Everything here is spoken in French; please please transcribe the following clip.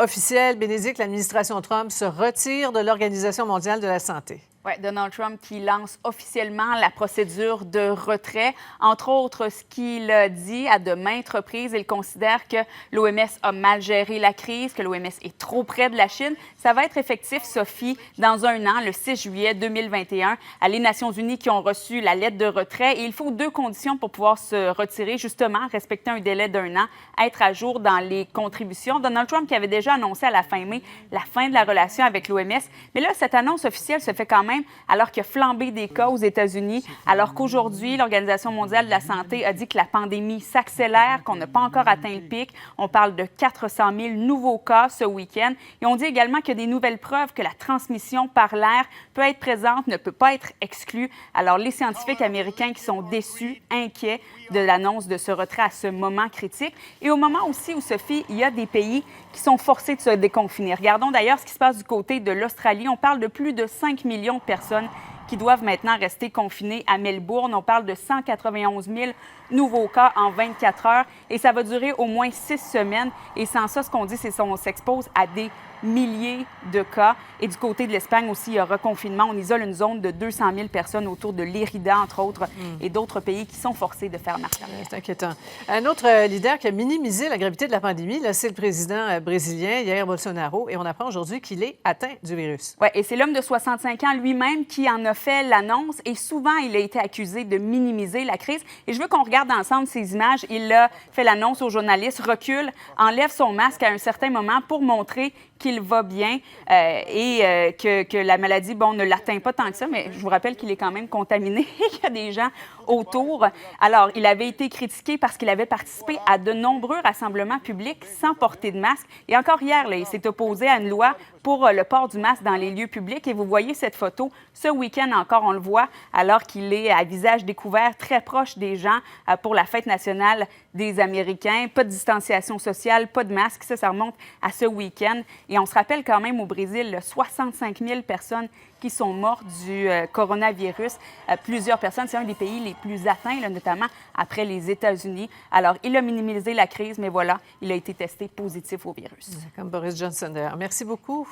officielle, Bénédicte, l'administration Trump se retire de l'Organisation mondiale de la santé. Oui, Donald Trump qui lance officiellement la procédure de retrait. Entre autres, ce qu'il a dit à de maintes reprises, il considère que l'OMS a mal géré la crise, que l'OMS est trop près de la Chine. Ça va être effectif, Sophie, dans un an, le 6 juillet 2021, à les Nations unies qui ont reçu la lettre de retrait. Et il faut 2 conditions pour pouvoir se retirer, justement, respecter un délai d'1 an, être à jour dans les contributions. Donald Trump qui avait déjà annoncé à la fin mai la fin de la relation avec l'OMS. Mais là, cette annonce officielle se fait quand même alors qu'il y a flambé des cas aux États-Unis, alors qu'aujourd'hui, l'Organisation mondiale de la santé a dit que la pandémie s'accélère, qu'on n'a pas encore atteint le pic. On parle de 400 000 nouveaux cas ce week-end. Et on dit également qu'il y a des nouvelles preuves que la transmission par l'air peut être présente, ne peut pas être exclue. Alors, les scientifiques américains qui sont déçus, inquiets de l'annonce de ce retrait à ce moment critique. Et au moment aussi où, Sophie, il y a des pays qui sont forcés de se déconfiner. Regardons d'ailleurs ce qui se passe du côté de l'Australie. On parle de plus de 5 millions de personnes qui doivent maintenant rester confinées à Melbourne. On parle de 191 000 nouveaux cas en 24 heures et ça va durer au moins 6 semaines. Et sans ça, ce qu'on dit, c'est qu'on s'expose à des milliers de cas. Et du côté de l'Espagne aussi, il y a reconfinement. On isole une zone de 200 000 personnes autour de Lérida, entre autres, et d'autres pays qui sont forcés de faire marche arrière. C'est inquiétant. Un autre leader qui a minimisé la gravité de la pandémie, c'est le président brésilien, Jair Bolsonaro, et on apprend aujourd'hui qu'il est atteint du virus. Oui, et c'est l'homme de 65 ans lui-même qui en a fait l'annonce et souvent, il a été accusé de minimiser la crise. Et je veux qu'on regarde ensemble ces images. Il a fait l'annonce aux journalistes, recule, enlève son masque à un certain moment pour montrer qu'il va bien et que la maladie, bon, ne l'atteint pas tant que ça, mais je vous rappelle qu'il est quand même contaminé et qu'il y a des gens autour. Alors, il avait été critiqué parce qu'il avait participé à de nombreux rassemblements publics sans porter de masque. Et encore hier, là, il s'est opposé à une loi pour le port du masque dans les lieux publics. Et vous voyez cette photo, ce week-end encore, on le voit, alors qu'il est à visage découvert, très proche des gens pour la fête nationale des Américains. Pas de distanciation sociale, pas de masque. Ça remonte à ce week-end. Et on se rappelle quand même au Brésil, 65 000 personnes qui sont mortes du coronavirus. Plusieurs personnes, c'est un des pays les plus atteints, là, notamment après les États-Unis. Alors, il a minimisé la crise, mais voilà, il a été testé positif au virus. Comme Boris Johnson d'ailleurs. Merci beaucoup.